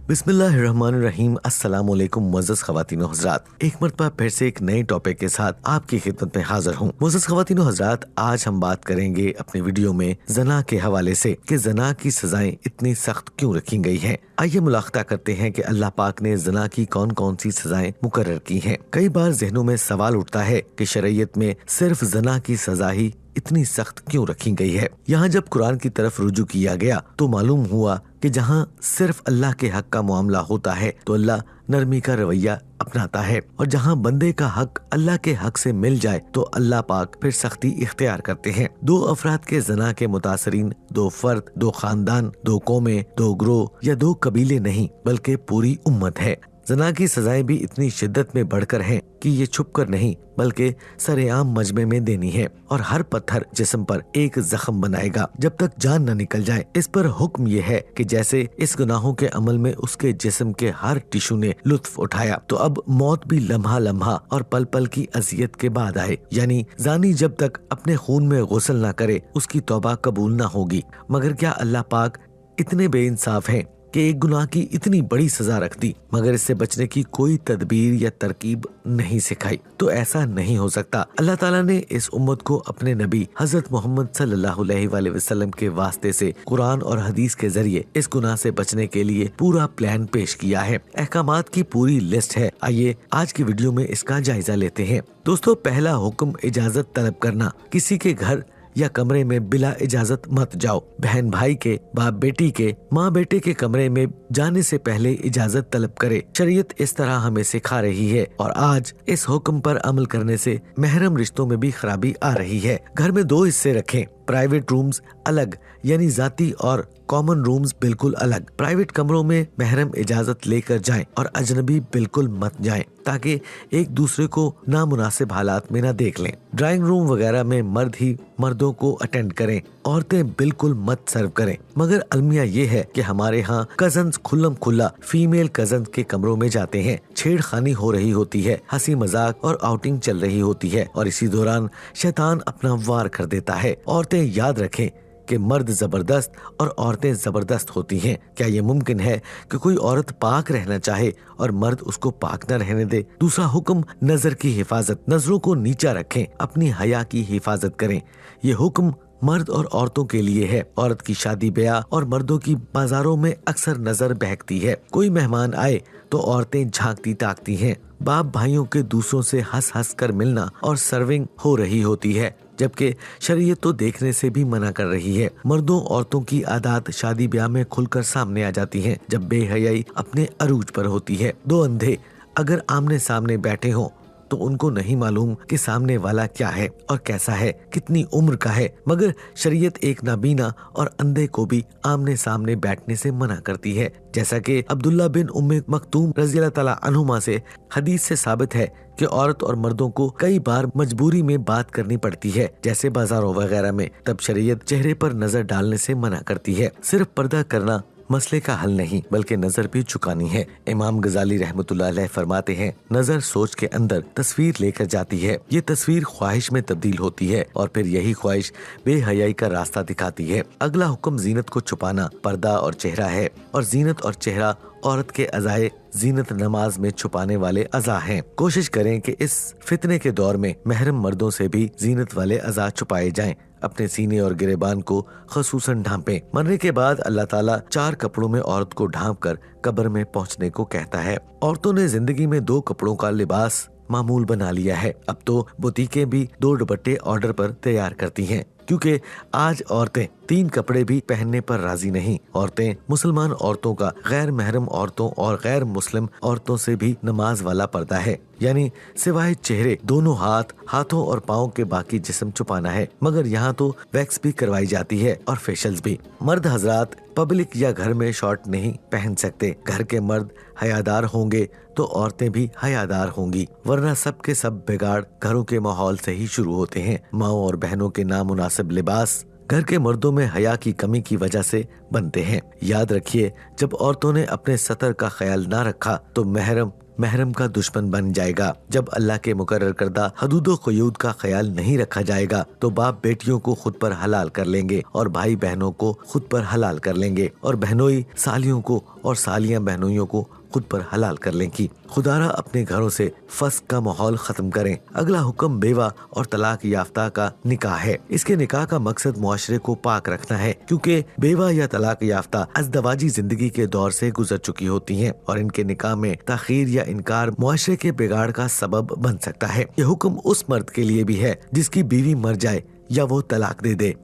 बिस्मिल्लाहिर्रहमानिर्रहीम। अस्सलाम वालेकुम मुअज़्ज़ज़ ख़वातीन व हज़रात, एक मरतबा फिर से एक नए टॉपिक के साथ आपकी खिदमत में हाजिर हूँ। मुअज़्ज़ज़ ख़वातीन व हज़रात, आज हम बात करेंगे अपने वीडियो में ज़ना के हवाले से कि ज़ना की सज़ाएं इतनी सख्त क्यों रखी गई हैं। आइए मुलाक़ता करते हैं कि अल्लाह पाक ने ज़ना की कौन कौन सी सज़ाएं मुकर्रर की हैं। कई बार ज़हनों में सवाल उठता है कि शरीयत में सिर्फ ज़ना की सज़ा ही इतनी सख्त क्यों रखी गई है। यहाँ जब कुरान की तरफ रुजू किया गया तो मालूम हुआ कि जहाँ सिर्फ अल्लाह के हक का मामला होता है तो अल्लाह नरमी का रवैया अपनाता है, और जहाँ बंदे का हक अल्लाह के हक से मिल जाए तो अल्लाह पाक फिर सख्ती इख्तियार करते हैं। दो अफराद के ज़ना के मुतासरीन दो फर्द, दो खानदान, दो कौमें, दो ग्रोह या दो कबीले नहीं बल्कि पूरी उम्मत है। ज़ना की सजाएं भी इतनी शिद्दत में बढ़कर हैं कि ये छुप कर नहीं बल्कि सरेआम मजमे में देनी है, और हर पत्थर जिस्म पर एक जख्म बनाएगा जब तक जान न निकल जाए। इस पर हुक्म ये है कि जैसे इस गुनाहों के अमल में उसके जिस्म के हर टिश्यू ने लुत्फ उठाया, तो अब मौत भी लम्हा लम्हा और पल पल की अजियत के बाद आए। यानी जानी जब तक अपने खून में गुस्ल न करे उसकी तौबा कबूल न होगी। मगर क्या अल्लाह पाक इतने बेइंसाफ हैं कि एक गुनाह की इतनी बड़ी सजा रख दी मगर इससे बचने की कोई तदबीर या तरकीब नहीं सिखाई? तो ऐसा नहीं हो सकता। अल्लाह ताला ने इस उम्मत को अपने नबी हजरत मोहम्मद सल्लल्लाहु अलैहि वसल्लम के वास्ते से कुरान और हदीस के जरिए इस गुनाह से बचने के लिए पूरा प्लान पेश किया है। अहकामात की पूरी लिस्ट है। आइए आज की वीडियो में इसका जायजा लेते हैं। दोस्तों, पहला हुक्म इजाजत तलब करना। किसी के घर या कमरे में बिला इजाजत मत जाओ। बहन भाई के, बाप बेटी के, माँ बेटे के कमरे में जाने से पहले इजाजत तलब करे। शरीयत इस तरह हमें सिखा रही है, और आज इस हुक्म पर अमल करने से महरम रिश्तों में भी खराबी आ रही है। घर में दो हिस्से रखें, प्राइवेट रूम्स अलग यानी जाती और कॉमन रूम्स बिल्कुल अलग। प्राइवेट कमरों में महरम इजाजत लेकर जाएं और अजनबी बिल्कुल मत जाएं, ताकि एक दूसरे को नामुनासिब हालात में न देख लें। ड्राइंग रूम वगैरह में मर्द ही मर्दों को अटेंड करें, औरतें बिल्कुल मत सर्व करें। मगर अलमिया ये है कि हमारे यहाँ कजन्स खुल्लम खुल्ला फीमेल कजन्स के कमरों में जाते हैं। छेड़खानी हो रही होती है, हंसी मजाक और आउटिंग चल रही होती है, और इसी दौरान शैतान अपना वार कर देता है। औरतें याद रखें कि मर्द जबरदस्त और औरतें जबरदस्त होती हैं। क्या ये मुमकिन है कि कोई औरत पाक रहना चाहे और मर्द उसको पाक न रहने दे? दूसरा हुक्म नजर की हिफाजत। नजरों को नीचा रखें, अपनी हया की हिफाजत करें। ये हुक्म मर्द और औरतों के लिए है। औरत की शादी ब्याह और मर्दों की बाजारों में अक्सर नजर बहकती है। कोई मेहमान आए तो औरतें झांकती ताकती हैं। बाप भाइयों के दूसरों से हंस हंस कर मिलना और सर्विंग हो रही होती है, जबकि शरीयत तो देखने से भी मना कर रही है। मर्दों औरतों की आदत शादी ब्याह में खुलकर सामने आ जाती हैं जब बेहयाई अपने अरूज पर होती है। दो अंधे अगर आमने सामने बैठे हों तो उनको नहीं मालूम कि सामने वाला क्या है और कैसा है, कितनी उम्र का है, मगर शरीयत एक नाबीना और अंधे को भी आमने सामने बैठने से मना करती है। जैसा कि अब्दुल्ला बिन उम्मे मक्तूम रज़ियल्लाहु तआला अन्हुमा से हदीस से साबित है कि औरत और मर्दों को कई बार मजबूरी में बात करनी पड़ती है, जैसे बाजारों वगैरह में। तब शरीयत चेहरे पर नजर डालने से मना करती है। सिर्फ पर्दा करना मसले का हल नहीं बल्कि नजर भी झुकानी है। इमाम गजाली रहमतुल्लाह अलैह फरमाते हैं, नजर सोच के अंदर तस्वीर लेकर जाती है। ये तस्वीर ख्वाहिश में तब्दील होती है और फिर यही ख्वाहिश बेहयाई का रास्ता दिखाती है। अगला हुक्म जीनत को छुपाना, पर्दा और चेहरा है, और जीनत और चेहरा औरत के अज़ाए जीनत नमाज में छुपाने वाले अज़ा हैं। कोशिश करें कि इस फितने के दौर में महरम मर्दों से भी जीनत वाले अज़ा छुपाए जाएं। अपने सीने और गिरेबान को खसूसन ढांपें। मरने के बाद अल्लाह ताला 4 कपड़ों में औरत को ढांप कर कब्र में पहुंचने को कहता है। औरतों ने जिंदगी में 2 कपड़ों का लिबास मामूल बना लिया है। अब तो बुटीकें भी 2 दुपट्टे ऑर्डर पर तैयार करती हैं, क्योंकि आज औरतें 3 कपड़े भी पहनने पर राजी नहीं। औरतें मुसलमान औरतों का गैर महरम औरतों और गैर मुस्लिम औरतों से भी नमाज वाला पर्दा है, यानी सिवाय चेहरे दोनों हाथों और पाँव के बाकी जिस्म छुपाना है। मगर यहाँ तो वैक्स भी करवाई जाती है और फेशियल्स भी। मर्द हजरात पब्लिक या घर में शॉर्ट नहीं पहन सकते। घर के मर्द हयादार होंगे तो औरतें भी हयादार होंगी, वरना सब के सब बिगाड़ घरों के माहौल से ही शुरू होते हैं। माओ और बहनों के नामुनासिब लिबास घर के मर्दों में हया की कमी की वजह से बनते हैं। याद रखिए, जब औरतों ने अपने सतर का ख्याल ना रखा तो महरम महरम का दुश्मन बन जाएगा। जब अल्लाह के मुकर्रर करदा हदूद व क़यूद का ख्याल नहीं रखा जाएगा तो बाप बेटियों को खुद पर हलाल कर लेंगे और भाई बहनों को खुद पर हलाल कर लेंगे और बहनोई सालियों को और सालियां बहनोइयों को खुद पर हलाल कर लेंगी। खुदारा अपने घरों से फस्क का माहौल खत्म करें। अगला हुक्म बेवा और तलाक याफ्ता का निकाह है। इसके निकाह का मकसद मुआशरे को पाक रखना है, क्योंकि बेवा या तलाक याफ्ता अज़दवाजी जिंदगी के दौर से गुजर चुकी होती हैं और इनके निकाह में ताखीर या इनकार मुआशरे के बिगाड़ का सबब बन सकता है। ये हुक्म उस मर्द के लिए भी है जिसकी बीवी मर जाए या वो तलाक दे दे।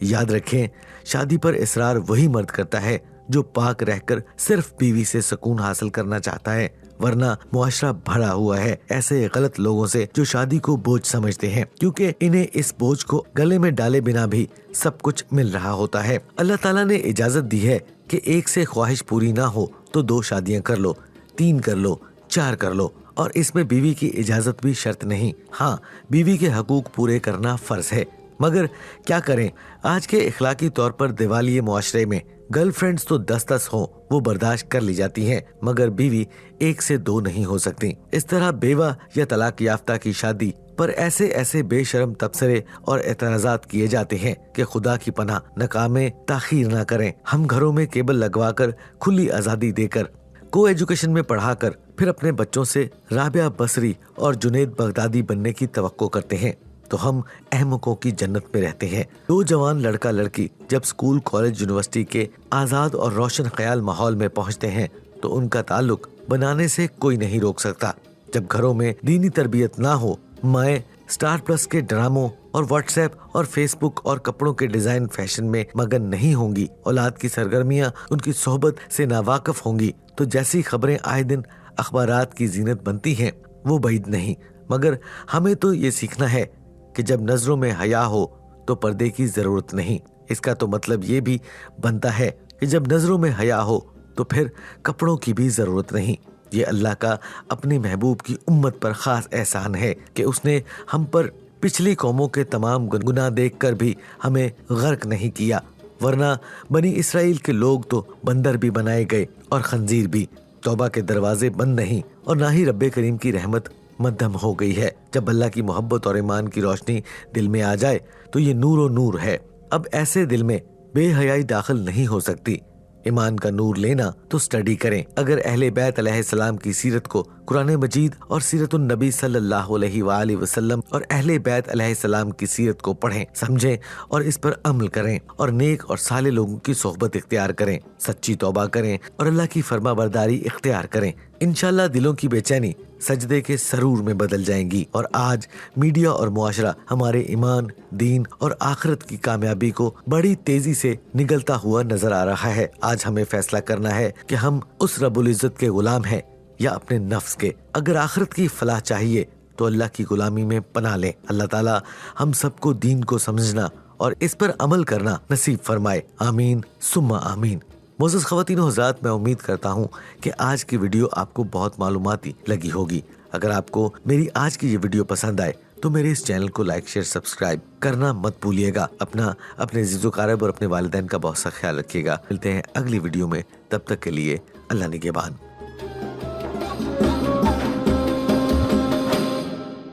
याद रखें, शादी पर इसरार वही मर्द करता है जो पाक रहकर सिर्फ बीवी से सुकून हासिल करना चाहता है, वरना मुआशरा भरा हुआ है ऐसे गलत लोगों से जो शादी को बोझ समझते हैं, क्योंकि इन्हें इस बोझ को गले में डाले बिना भी सब कुछ मिल रहा होता है। अल्लाह ताला ने इजाजत दी है कि एक से ख्वाहिश पूरी ना हो तो 2 शादियां कर लो, 3 कर लो, 4 कर लो, और इसमें बीवी की इजाजत भी शर्त नहीं। हाँ, बीवी के हकूक पूरे करना फर्ज है, मगर क्या करें, आज के इखलाकी तौर पर दिवालिये मुआशरे में गर्लफ्रेंड्स तो 10-10 हों वो बर्दाश्त कर ली जाती हैं, मगर बीवी 1 से 2 नहीं हो सकती। इस तरह बेवा या तलाक याफ्ता की शादी पर ऐसे ऐसे बेशरम तबसरे और एतराजात किए जाते हैं कि खुदा की पनाह नकामे ताखीर ना करें। हम घरों में केबल लगवाकर खुली आज़ादी देकर को एजुकेशन में पढ़ाकर फिर अपने बच्चों से राबिया बसरी और जुनेद बगदादी बनने की तवक्को करते हैं तो हम अहमकों की जन्नत में रहते हैं। 2 जवान लड़का लड़की जब स्कूल कॉलेज यूनिवर्सिटी के आज़ाद और रोशन ख्याल माहौल में पहुंचते हैं तो उनका ताल्लुक बनाने से कोई नहीं रोक सकता। जब घरों में दीनी तरबियत ना हो, माएँ स्टार प्लस के ड्रामों और व्हाट्सएप और फेसबुक और कपड़ों के डिजाइन फैशन में मगन नहीं होंगी, औलाद की सरगर्मियां उनकी सोहबत से नावाकिफ होंगी, तो जैसी खबरें आए दिन अखबारात की जीनत बनती हैं वो बैद नहीं। मगर हमें तो ये सीखना है कि जब नजरों में हया हो तो पर्दे की जरूरत नहीं। इसका तो मतलब ये भी बनता है कि जब नजरों में हया हो तो फिर कपड़ों की भी जरूरत नहीं। ये अल्लाह का अपनी महबूब की उम्मत पर खास एहसान है कि उसने हम पर पिछली कौमों के तमाम गुनाह देखकर भी हमें गर्क नहीं किया, वरना बनी इसराइल के लोग तो बंदर भी बनाए गए और खंजीर भी। तौबा के दरवाजे बंद नहीं और ना ही रब्बे करीम की रहमत मध्यम हो गई है। जब अल्लाह की मोहब्बत और ईमान की रोशनी दिल में आ जाए तो ये नूर नूर है। अब ऐसे दिल में बेहयाई दाखिल नहीं हो सकती। ईमान का नूर लेना तो स्टडी करें। अगर अहले बैत अलैहिस्सलाम की सीरत को कुरान मजीद और सीरतुन नबी सल्लल्लाहु अलैहि वसल्लम और अहले बैत अलैहिस्सलाम की सीरत को पढ़ें, समझें और इस पर अमल करें और नेक और साले लोगों की सोहबत इख्तियार करें, सच्ची तौबा करें और अल्लाह की फरमाबरदारी इख्तियार करें, इंशाल्लाह दिलों की बेचैनी सजदे के सरूर में बदल जाएंगी। और आज मीडिया और मुआशरा हमारे ईमान, दीन और आखिरत की कामयाबी को बड़ी तेजी से निगलता हुआ नजर आ रहा है। आज हमें फैसला करना है कि हम उस रब्बुल इज्जत के गुलाम हैं या अपने नफ्स के। अगर आखिरत की फलाह चाहिए तो अल्लाह की गुलामी में पनाह लें। अल्लाह ताला हम सबको दीन को समझना और इस पर अमल करना नसीब फरमाए। आमीन सुम्मा आमीन। मोअज़्ज़ज़ ख़वातीन व हज़रात, मैं उम्मीद करता हूँ कि आज की वीडियो आपको बहुत मालूमाती लगी होगी। अगर आपको मेरी आज की ये वीडियो पसंद आए तो मेरे इस चैनल को लाइक शेयर सब्सक्राइब करना मत भूलिएगा। अपने अज़ीज़ व क़रीब और अपने वालिदैन का बहुत सा ख्याल रखिएगा। मिलते हैं अगली वीडियो में, तब तक के लिए अल्लाह निगहबान।